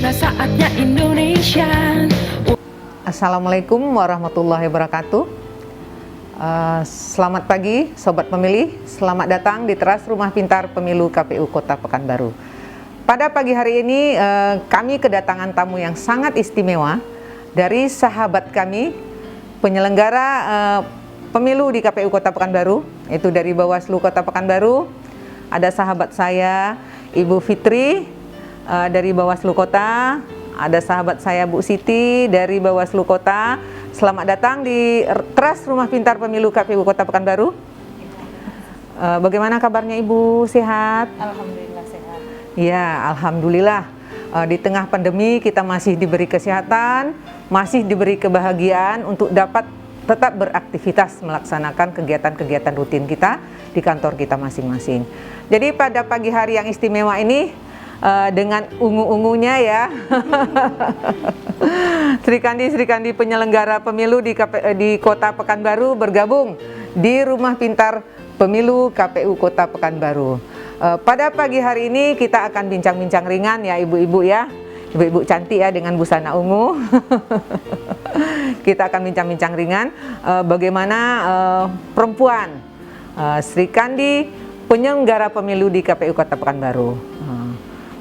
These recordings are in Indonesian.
Sudah saatnya Indonesia. Assalamualaikum warahmatullahi wabarakatuh. Selamat pagi Sobat Pemilih, selamat datang di teras Rumah Pintar Pemilu KPU Kota Pekanbaru. Pada pagi hari ini kami kedatangan tamu yang sangat istimewa dari sahabat kami, penyelenggara pemilu di KPU Kota Pekanbaru, itu dari Bawaslu Kota Pekanbaru. Ada sahabat saya Ibu Fitri dari Bawaslu Kota, ada sahabat saya Bu Siti dari Bawaslu Kota. Selamat datang di teras Rumah Pintar Pemilu KPU Kota Pekanbaru. Bagaimana kabarnya Ibu? Sehat? Alhamdulillah sehat. Ya, alhamdulillah. Di tengah pandemi kita masih diberi kesehatan, masih diberi kebahagiaan untuk dapat tetap beraktivitas melaksanakan kegiatan-kegiatan rutin kita di kantor kita masing-masing. Jadi pada pagi hari yang istimewa ini dengan ungu-ungunya ya, Sri Kandi penyelenggara pemilu di Kota Pekanbaru bergabung di Rumah Pintar Pemilu KPU Kota Pekanbaru. Pada pagi hari ini kita akan bincang-bincang ringan ya ibu-ibu ya, ibu-ibu cantik ya dengan busana ungu. Kita akan bincang-bincang ringan bagaimana perempuan Sri Kandi penyelenggara pemilu di KPU Kota Pekanbaru.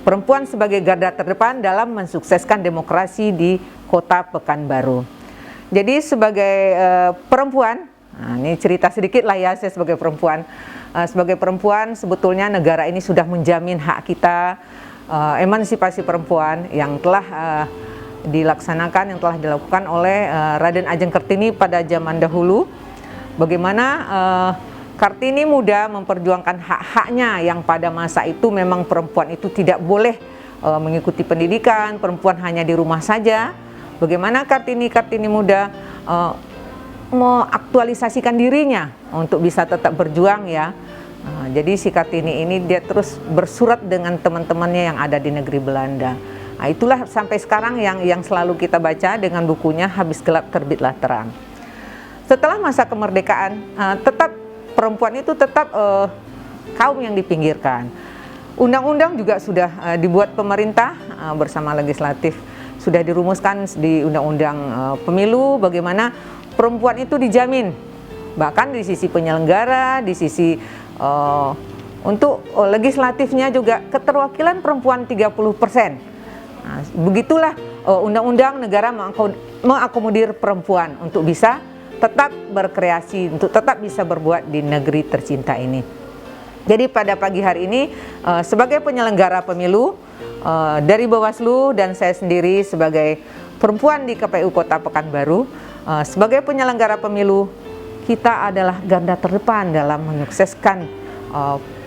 Perempuan sebagai garda terdepan dalam mensukseskan demokrasi di Kota Pekanbaru. Jadi sebagai perempuan, ini cerita sedikit lah ya saya sebagai perempuan. Sebagai perempuan sebetulnya negara ini sudah menjamin hak kita, emansipasi perempuan yang telah dilaksanakan, yang telah dilakukan oleh Raden Ajeng Kartini pada zaman dahulu. Bagaimana Kartini muda memperjuangkan hak-haknya yang pada masa itu memang perempuan itu tidak boleh mengikuti pendidikan, perempuan hanya di rumah saja. Bagaimana Kartini muda mengaktualisasikan dirinya untuk bisa tetap berjuang ya. Jadi si Kartini ini dia terus bersurat dengan teman-temannya yang ada di negeri Belanda. Nah, itulah sampai sekarang yang selalu kita baca dengan bukunya Habis Gelap Terbitlah Terang. Setelah masa kemerdekaan perempuan itu tetap kaum yang dipinggirkan. Undang-undang juga sudah dibuat pemerintah bersama legislatif, sudah dirumuskan di Undang-Undang Pemilu bagaimana perempuan itu dijamin, bahkan di sisi penyelenggara, di sisi untuk legislatifnya juga keterwakilan perempuan 30%. Nah, begitulah undang-undang negara mengakomodir perempuan untuk bisa tetap berkreasi, untuk tetap bisa berbuat di negeri tercinta ini. Jadi pada pagi hari ini sebagai penyelenggara pemilu dari Bawaslu dan saya sendiri sebagai perempuan di KPU Kota Pekanbaru, sebagai penyelenggara pemilu, kita adalah garda terdepan dalam menyukseskan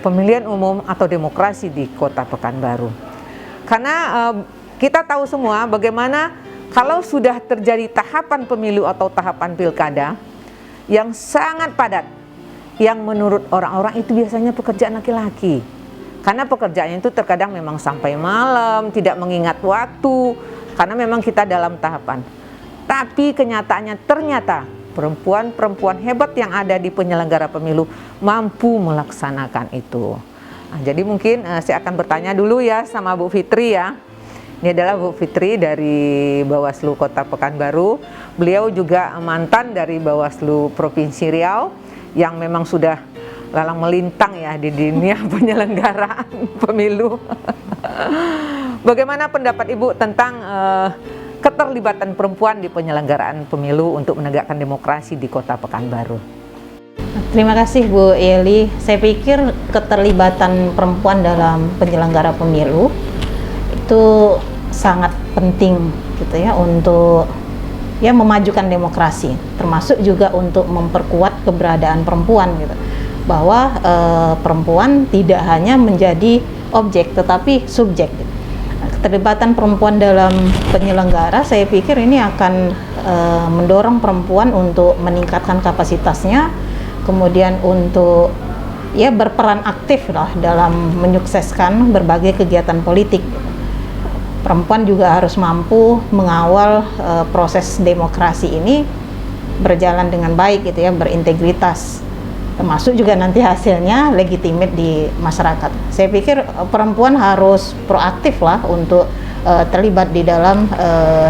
pemilihan umum atau demokrasi di Kota Pekanbaru. Karena kita tahu semua bagaimana kalau sudah terjadi tahapan pemilu atau tahapan pilkada yang sangat padat, yang menurut orang-orang itu biasanya pekerjaan laki-laki. Karena pekerjaannya itu terkadang memang sampai malam, tidak mengingat waktu, karena memang kita dalam tahapan. Tapi kenyataannya ternyata perempuan-perempuan hebat yang ada di penyelenggara pemilu mampu melaksanakan itu. Nah, jadi mungkin saya akan bertanya dulu ya sama Bu Fitri ya. Ini adalah Bu Fitri dari Bawaslu Kota Pekanbaru. Beliau juga mantan dari Bawaslu Provinsi Riau yang memang sudah lalang melintang ya di dunia penyelenggaraan pemilu. Bagaimana pendapat Ibu tentang keterlibatan perempuan di penyelenggaraan pemilu untuk menegakkan demokrasi di Kota Pekanbaru? Terima kasih Bu Eli. Saya pikir keterlibatan perempuan dalam penyelenggara pemilu itu sangat penting gitu ya untuk ya memajukan demokrasi, termasuk juga untuk memperkuat keberadaan perempuan gitu. Bahwa perempuan tidak hanya menjadi objek tetapi subjek gitu. Keterlibatan perempuan dalam penyelenggara saya pikir ini akan mendorong perempuan untuk meningkatkan kapasitasnya, kemudian untuk ya berperan aktif lah dalam menyukseskan berbagai kegiatan politik. Perempuan juga harus mampu mengawal proses demokrasi ini berjalan dengan baik gitu ya, berintegritas. Termasuk juga nanti hasilnya legitimate di masyarakat. Saya pikir perempuan harus proaktif lah untuk terlibat di dalam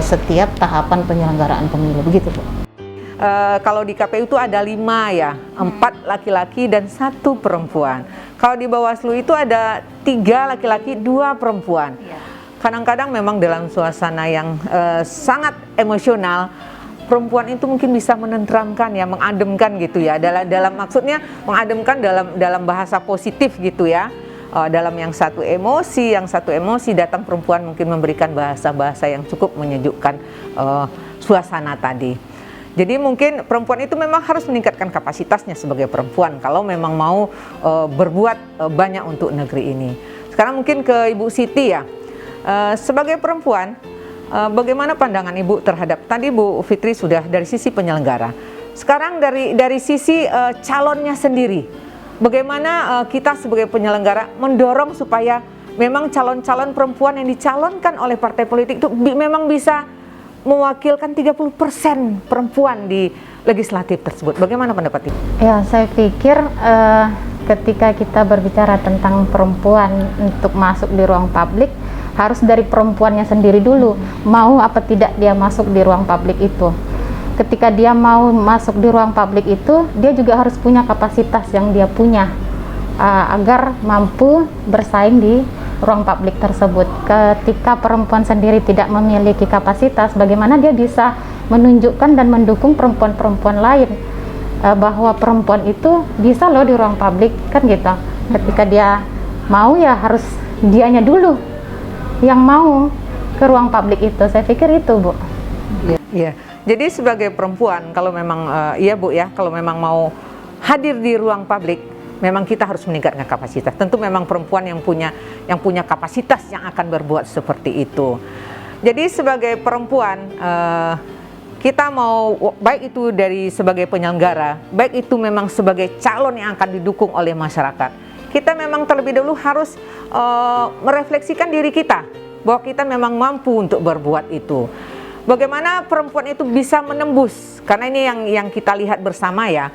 setiap tahapan penyelenggaraan pemilu, begitu Bu. Kalau di KPU itu ada 5 ya, 4 laki-laki dan 1 perempuan. Kalau di Bawaslu itu ada 3 laki-laki, 2 perempuan. Kadang-kadang memang dalam suasana yang sangat emosional, perempuan itu mungkin bisa menenteramkan ya, mengademkan gitu ya. Dalam maksudnya mengademkan dalam bahasa positif gitu ya. Dalam yang satu emosi datang perempuan mungkin memberikan bahasa-bahasa yang cukup menyejukkan suasana tadi. Jadi mungkin perempuan itu memang harus meningkatkan kapasitasnya sebagai perempuan kalau memang mau berbuat banyak untuk negeri ini. Sekarang mungkin ke Ibu Siti ya, sebagai perempuan bagaimana pandangan Ibu terhadap, tadi Bu Fitri sudah dari sisi penyelenggara, sekarang dari sisi calonnya sendiri, bagaimana kita sebagai penyelenggara mendorong supaya memang calon-calon perempuan yang dicalonkan oleh partai politik itu memang bisa mewakilkan 30% perempuan di legislatif tersebut. Bagaimana pendapat Ibu? Ya, saya pikir ketika kita berbicara tentang perempuan untuk masuk di ruang publik, harus dari perempuannya sendiri dulu, mau apa tidak dia masuk di ruang publik itu. Ketika dia mau masuk di ruang publik itu, dia juga harus punya kapasitas yang dia punya agar mampu bersaing di ruang publik tersebut. Ketika perempuan sendiri tidak memiliki kapasitas, bagaimana dia bisa menunjukkan dan mendukung perempuan-perempuan lain bahwa perempuan itu bisa loh di ruang publik, kan gitu. Ketika dia mau, ya harus dianya dulu yang mau ke ruang publik itu. Saya pikir itu, Bu. Iya. Jadi sebagai perempuan, kalau memang iya Bu ya, kalau memang mau hadir di ruang publik, memang kita harus meningkatkan kapasitas. Tentu memang perempuan yang punya kapasitas yang akan berbuat seperti itu. Jadi sebagai perempuan, kita mau baik itu dari sebagai penyelenggara, baik itu memang sebagai calon yang akan didukung oleh masyarakat, kita memang terlebih dahulu harus merefleksikan diri kita bahwa kita memang mampu untuk berbuat itu. Bagaimana perempuan itu bisa menembus, karena ini yang kita lihat bersama ya.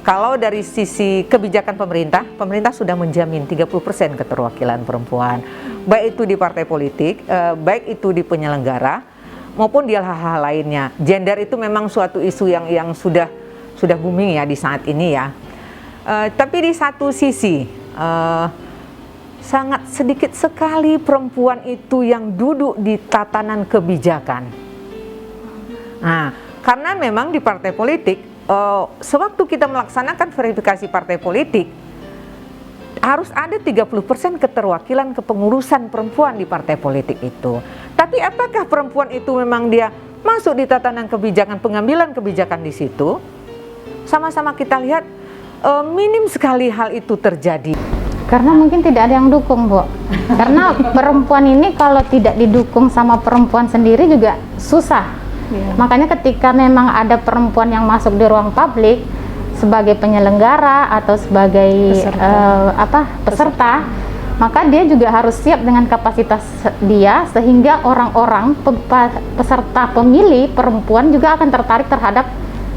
Kalau dari sisi kebijakan pemerintah sudah menjamin 30% keterwakilan perempuan, baik itu di partai politik, baik itu di penyelenggara, maupun di hal-hal lainnya. Gender itu memang suatu isu yang sudah booming ya di saat ini ya. Tapi di satu sisi, sangat sedikit sekali perempuan itu yang duduk di tatanan kebijakan. Nah, karena memang di partai politik, sewaktu kita melaksanakan verifikasi partai politik, harus ada 30% keterwakilan kepengurusan perempuan di partai politik itu. Tapi apakah perempuan itu memang dia masuk di tatanan kebijakan, pengambilan kebijakan di situ? Sama-sama kita lihat minim sekali hal itu terjadi. Karena mungkin tidak ada yang dukung, Bu. Karena perempuan ini kalau tidak didukung sama perempuan sendiri juga susah. Makanya ketika memang ada perempuan yang masuk di ruang publik sebagai penyelenggara atau sebagai peserta, maka dia juga harus siap dengan kapasitas dia, sehingga orang-orang peserta pemilih perempuan juga akan tertarik terhadap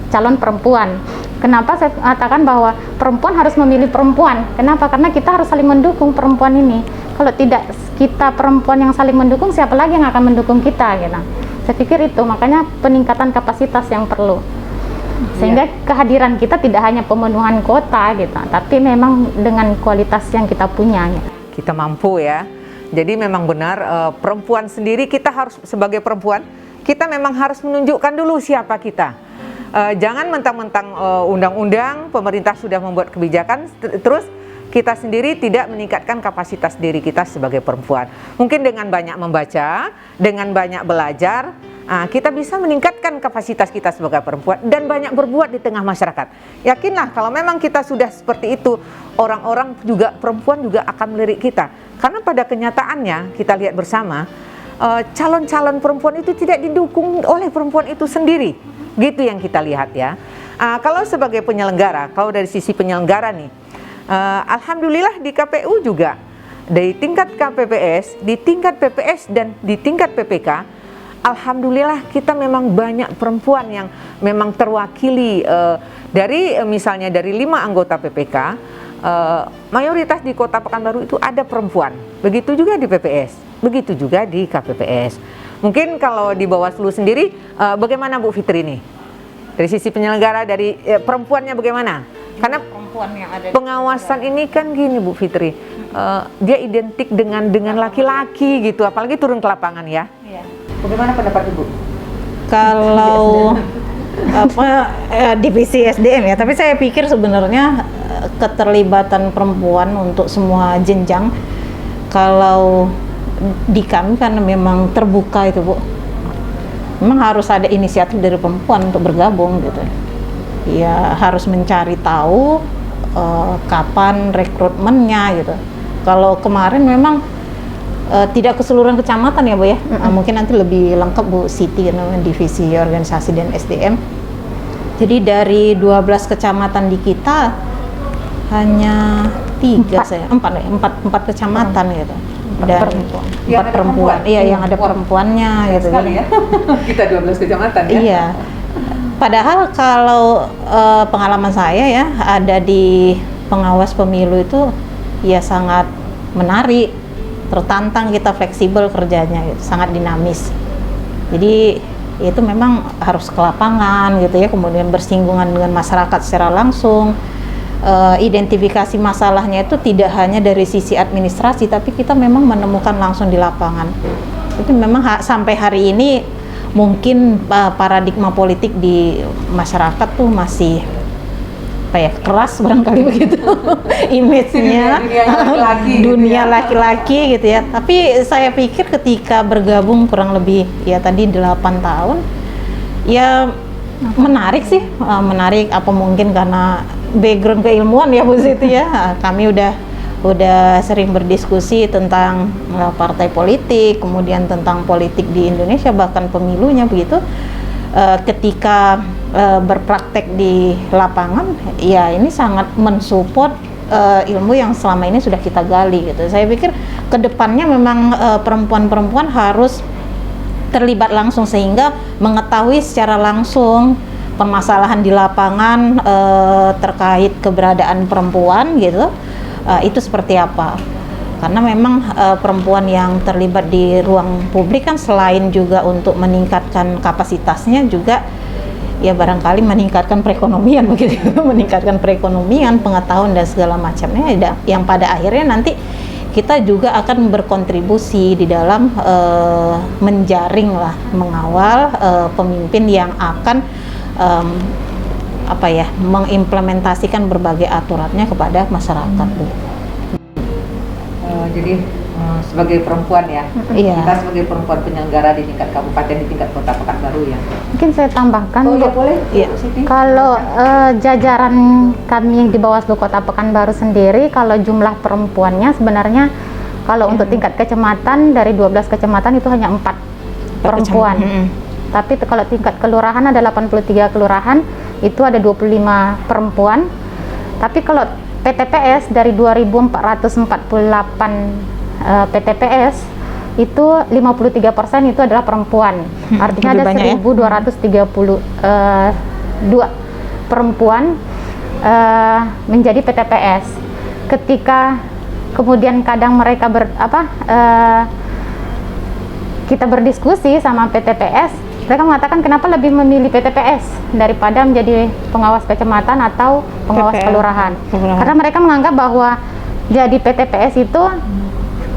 calon perempuan. Kenapa saya katakan bahwa perempuan harus memilih perempuan? Kenapa? Karena kita harus saling mendukung perempuan ini. Kalau tidak kita perempuan yang saling mendukung, siapa lagi yang akan mendukung kita gitu. Saya pikir itu, makanya peningkatan kapasitas yang perlu. Sehingga kehadiran kita tidak hanya pemenuhan kota gitu, tapi memang dengan kualitas yang kita punya. Gitu. Kita mampu ya. Jadi memang benar perempuan sendiri, kita harus sebagai perempuan, kita memang harus menunjukkan dulu siapa kita. Jangan mentang-mentang undang-undang, pemerintah sudah membuat kebijakan, terus kita sendiri tidak meningkatkan kapasitas diri kita sebagai perempuan. Mungkin dengan banyak membaca, dengan banyak belajar, kita bisa meningkatkan kapasitas kita sebagai perempuan dan banyak berbuat di tengah masyarakat. Yakinlah kalau memang kita sudah seperti itu, orang-orang juga, perempuan juga akan melirik kita. Karena pada kenyataannya kita lihat bersama, calon-calon perempuan itu tidak didukung oleh perempuan itu sendiri. Gitu yang kita lihat ya. Kalau sebagai penyelenggara, kalau dari sisi penyelenggara nih, alhamdulillah di KPU juga, dari tingkat KPPS, di tingkat PPS dan di tingkat PPK, alhamdulillah kita memang banyak perempuan yang memang terwakili dari misalnya dari 5 anggota PPK, mayoritas di Kota Pekanbaru itu ada perempuan. Begitu juga di PPS, begitu juga di KPPS. Mungkin kalau di Bawaslu sendiri, bagaimana Bu Fitri nih? Dari sisi penyelenggara, dari perempuannya bagaimana? Karena Perempuan yang ada pengawasan ini kan gini Bu Fitri, dia identik dengan laki-laki gitu, apalagi turun ke lapangan ya. Iya. Bagaimana pendapat Ibu? Kalau divisi SDM ya, tapi saya pikir sebenarnya keterlibatan perempuan untuk semua jenjang, kalau di kami kan memang terbuka itu Bu, memang harus ada inisiatif dari perempuan untuk bergabung gitu ya, harus mencari tahu kapan rekrutmennya gitu. Kalau kemarin memang tidak keseluruhan kecamatan ya Bu ya. Mungkin nanti lebih lengkap Bu Siti namanya divisi organisasi dan SDM. Jadi dari 12 kecamatan di kita hanya 4 kecamatan gitu. Dan 4 perempuan. Iya, yang ada perempuannya gitu. Sekali ya. Kita 12 kecamatan ya. Iya. Padahal kalau pengalaman saya ya, ada di pengawas pemilu itu ya sangat menarik, tertantang, kita fleksibel kerjanya gitu, sangat dinamis. Jadi itu memang harus ke lapangan gitu ya, kemudian bersinggungan dengan masyarakat secara langsung. Identifikasi masalahnya itu tidak hanya dari sisi administrasi, tapi kita memang menemukan langsung di lapangan. Itu memang sampai hari ini mungkin paradigma politik di masyarakat tuh masih keras barangkali begitu image-nya dunia laki-laki gitu ya. Tapi saya pikir ketika bergabung kurang lebih ya tadi 8 tahun ya menarik sih, menarik. Apa mungkin karena background keilmuan ya Bu Siti ya, kami udah sering berdiskusi tentang partai politik, kemudian tentang politik di Indonesia, bahkan pemilunya begitu. Ketika berpraktek di lapangan, ya ini sangat mensupport ilmu yang selama ini sudah kita gali gitu. Saya pikir kedepannya memang perempuan-perempuan harus terlibat langsung sehingga mengetahui secara langsung permasalahan di lapangan terkait keberadaan perempuan gitu. Itu seperti apa, karena memang perempuan yang terlibat di ruang publik kan selain juga untuk meningkatkan kapasitasnya juga ya barangkali meningkatkan perekonomian begitu, meningkatkan perekonomian, pengetahuan dan segala macamnya yang pada akhirnya nanti kita juga akan berkontribusi di dalam menjaring lah, mengawal pemimpin yang akan mengimplementasikan berbagai aturannya kepada masyarakat. Jadi sebagai perempuan ya, kita sebagai perempuan penyelenggara di tingkat kabupaten, di tingkat Kota Pekanbaru ya. Mungkin saya tambahkan, ya boleh. Iya. Kalau jajaran kami di Bawaslu Kota Pekanbaru sendiri, kalau jumlah perempuannya sebenarnya kalau untuk tingkat kecamatan dari 12 kecamatan itu hanya 4 perempuan. Tapi kalau tingkat kelurahan ada 83 kelurahan, itu ada 25 perempuan. Tapi kalau PTPS dari 2.448 PTPS itu 53% itu adalah perempuan. Artinya ada 1.232 perempuan menjadi PTPS. Ketika kemudian kadang mereka kita berdiskusi sama PTPS, mereka mengatakan kenapa lebih memilih PTPS daripada menjadi pengawas kecamatan atau pengawas kelurahan. Karena mereka menganggap bahwa jadi PTPS itu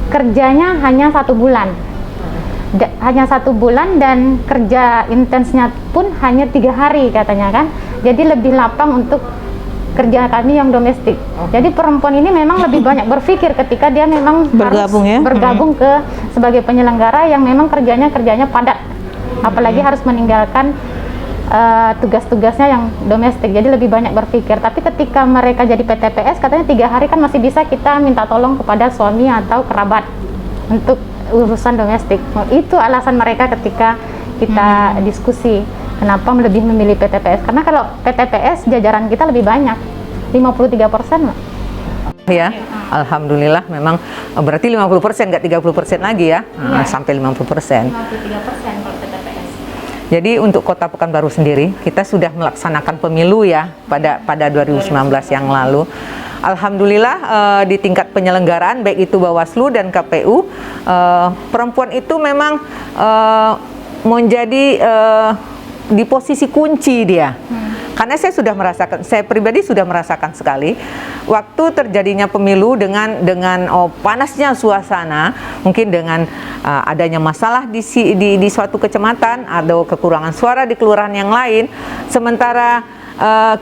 kerjanya hanya 1 bulan. Hanya 1 bulan dan kerja intensnya pun hanya 3 hari katanya kan. Jadi lebih lapang untuk kerja kami yang domestik. Jadi perempuan ini memang lebih banyak berpikir ketika dia memang bergabung ke sebagai penyelenggara yang memang kerjanya padat. Apalagi harus meninggalkan tugas-tugasnya yang domestik, jadi lebih banyak berpikir. Tapi ketika mereka jadi PTPS, katanya 3 hari kan masih bisa kita minta tolong kepada suami atau kerabat untuk urusan domestik. Itu alasan mereka ketika kita diskusi kenapa lebih memilih PTPS, karena kalau PTPS jajaran kita lebih banyak, 53%. Ya, alhamdulillah memang berarti 50%, nggak 30% lagi ya, sampai 50%. 53% kalau PTPS. Jadi untuk Kota Pekanbaru sendiri, kita sudah melaksanakan pemilu ya pada 2019 yang lalu. alhamdulillah di tingkat penyelenggaraan baik itu Bawaslu dan KPU, perempuan itu memang menjadi di posisi kunci dia. Karena saya sudah merasakan, saya pribadi sudah merasakan sekali waktu terjadinya pemilu dengan panasnya suasana, mungkin dengan adanya masalah di suatu kecamatan, ada kekurangan suara di kelurahan yang lain, sementara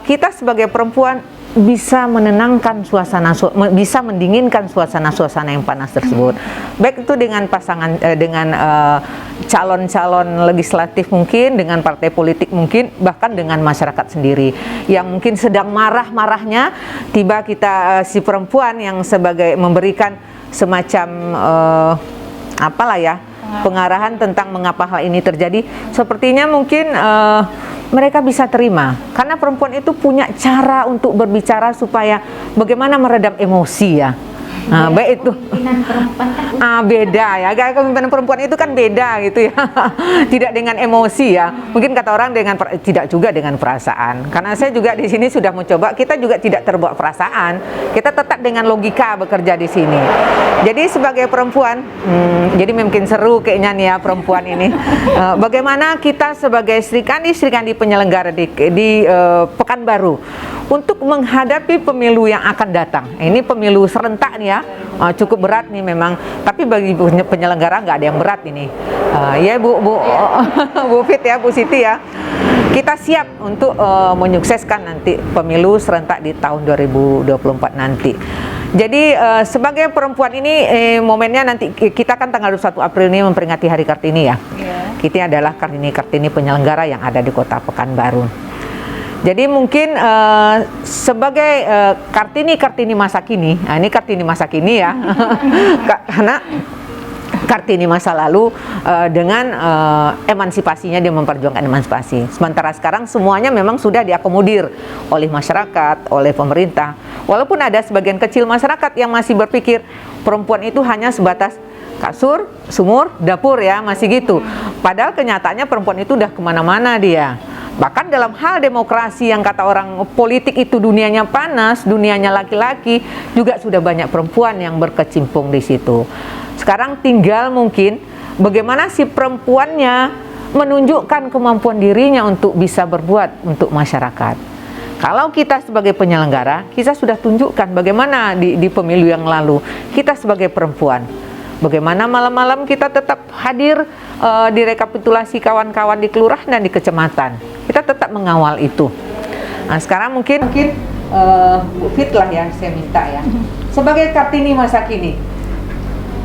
kita sebagai perempuan bisa menenangkan suasana, bisa mendinginkan suasana yang panas tersebut. Baik itu dengan pasangan, dengan calon-calon legislatif mungkin, dengan partai politik mungkin, bahkan dengan masyarakat sendiri yang mungkin sedang marah-marahnya, tiba kita si perempuan yang sebagai memberikan semacam apalah ya, pengarahan tentang mengapa hal ini terjadi, sepertinya mungkin mereka bisa terima, karena perempuan itu punya cara untuk berbicara supaya bagaimana meredam emosi ya. Nah, baik itu. Pimpinan perempuan kan Beda ya, kayak kepemimpinan perempuan itu kan beda gitu ya. Tidak dengan emosi ya. Mungkin kata orang tidak juga dengan perasaan. Karena saya juga di sini sudah mencoba, kita juga tidak terbawa perasaan. Kita tetap dengan logika bekerja di sini. Jadi sebagai perempuan, jadi mungkin seru kayaknya nih ya perempuan ini. Bagaimana kita sebagai Sri Kandi penyelenggara di Pekanbaru untuk menghadapi pemilu yang akan datang. Ini pemilu serentak nih ya, cukup berat nih memang. Tapi bagi penyelenggara nggak ada yang berat ini. Ya Bu Fit ya, Bu Siti ya. Kita siap untuk menyukseskan nanti pemilu serentak di tahun 2024 nanti. Jadi sebagai perempuan ini momennya nanti kita kan tanggal 21 April ini memperingati Hari Kartini ya. Kita adalah Kartini penyelenggara yang ada di Kota Pekanbaru. Jadi mungkin sebagai Kartini masa kini, nah ini Kartini masa kini ya, karena Kartini masa lalu dengan emansipasinya dia memperjuangkan emansipasi. Sementara sekarang semuanya memang sudah diakomodir oleh masyarakat, oleh pemerintah. Walaupun ada sebagian kecil masyarakat yang masih berpikir perempuan itu hanya sebatas kasur, sumur, dapur ya, masih gitu. Padahal kenyataannya perempuan itu udah kemana-mana dia. Bahkan dalam hal demokrasi yang kata orang politik itu dunianya panas, dunianya laki-laki, juga sudah banyak perempuan yang berkecimpung di situ. Sekarang tinggal mungkin bagaimana si perempuannya menunjukkan kemampuan dirinya untuk bisa berbuat untuk masyarakat. Kalau kita sebagai penyelenggara, kita sudah tunjukkan bagaimana di pemilu yang lalu, kita sebagai perempuan. Bagaimana malam-malam kita tetap hadir di rekapitulasi kawan-kawan di kelurahan dan di kecamatan. Kita tetap mengawal itu. Nah, sekarang mungkin Bu Fit lah ya, saya minta ya. Sebagai Kartini masa kini,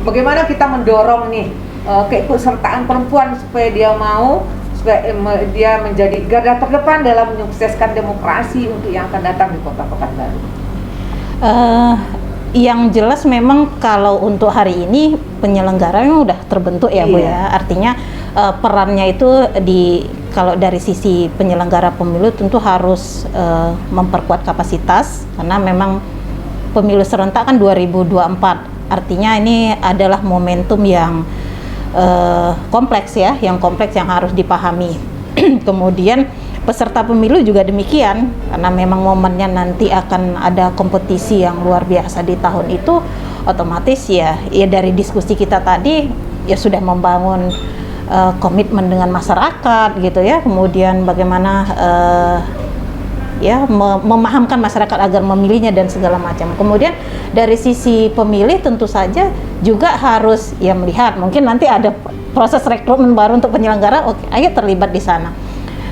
bagaimana kita mendorong nih keikutsertaan perempuan supaya dia mau, supaya dia menjadi garda terdepan dalam menyukseskan demokrasi untuk yang akan datang di Kota Pekanbaru. Yang jelas memang kalau untuk hari ini penyelenggaranya udah terbentuk ya Bu ya. Artinya perannya itu kalau dari sisi penyelenggara pemilu tentu harus memperkuat kapasitas, karena memang pemilu serentak kan 2024. Artinya ini adalah momentum yang kompleks ya, yang harus dipahami. Kemudian peserta pemilu juga demikian, karena memang momennya nanti akan ada kompetisi yang luar biasa di tahun itu, otomatis ya dari diskusi kita tadi ya sudah membangun komitmen dengan masyarakat gitu ya, kemudian bagaimana memahamkan masyarakat agar memilihnya dan segala macam. Kemudian dari sisi pemilih tentu saja juga harus ya melihat, mungkin nanti ada proses rekrutmen baru untuk penyelenggara, oke, ayo terlibat di sana.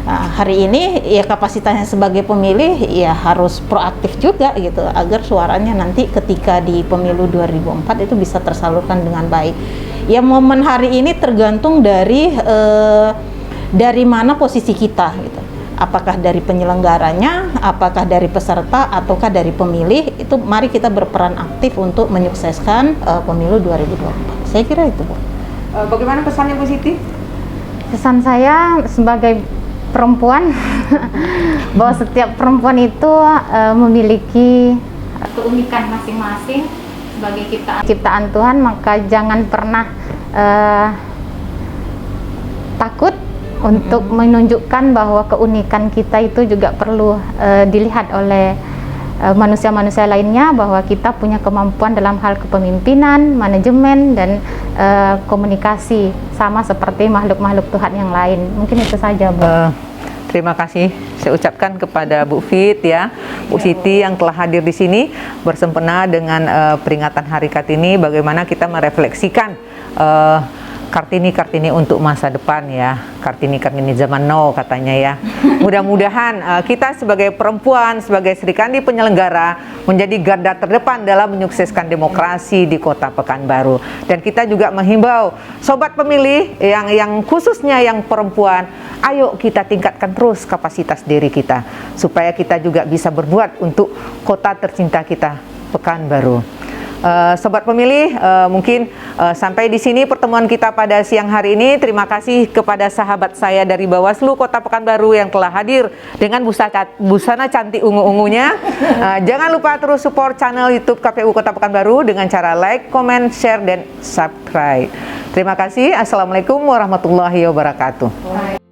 Nah, hari ini ya kapasitasnya sebagai pemilih ya harus proaktif juga gitu, agar suaranya nanti ketika di pemilu 2024 itu bisa tersalurkan dengan baik. Ya momen hari ini tergantung dari mana posisi kita gitu. Apakah dari penyelenggaranya, apakah dari peserta, ataukah dari pemilih, itu mari kita berperan aktif untuk menyukseskan pemilu 2024. Saya kira itu, Bu. Bagaimana pesannya Bu Siti? Pesan saya sebagai perempuan bahwa setiap perempuan itu memiliki keunikan masing-masing sebagai ciptaan Tuhan, maka jangan pernah takut untuk menunjukkan bahwa keunikan kita itu juga perlu dilihat oleh manusia-manusia lainnya bahwa kita punya kemampuan dalam hal kepemimpinan, manajemen, dan komunikasi sama seperti makhluk-makhluk Tuhan yang lain. Mungkin itu saja, Bu. Terima kasih saya ucapkan kepada Bu Fit ya, Bu Siti yang telah hadir di sini bersempena dengan peringatan Hari Kartini, bagaimana kita merefleksikan Kartini untuk masa depan ya, Kartini zaman now katanya ya. Mudah-mudahan kita sebagai perempuan, sebagai Sri Kandi penyelenggara menjadi garda terdepan dalam menyukseskan demokrasi di Kota Pekanbaru. Dan kita juga menghimbau sobat pemilih yang khususnya yang perempuan, ayo kita tingkatkan terus kapasitas diri kita supaya kita juga bisa berbuat untuk kota tercinta kita, Pekanbaru. Sobat pemilih, mungkin sampai di sini pertemuan kita pada siang hari ini. Terima kasih kepada sahabat saya dari Bawaslu Kota Pekanbaru yang telah hadir dengan busana cantik ungu-ungunya. Jangan lupa terus support channel YouTube KPU Kota Pekanbaru dengan cara like, comment, share, dan subscribe. Terima kasih. Assalamualaikum warahmatullahi wabarakatuh.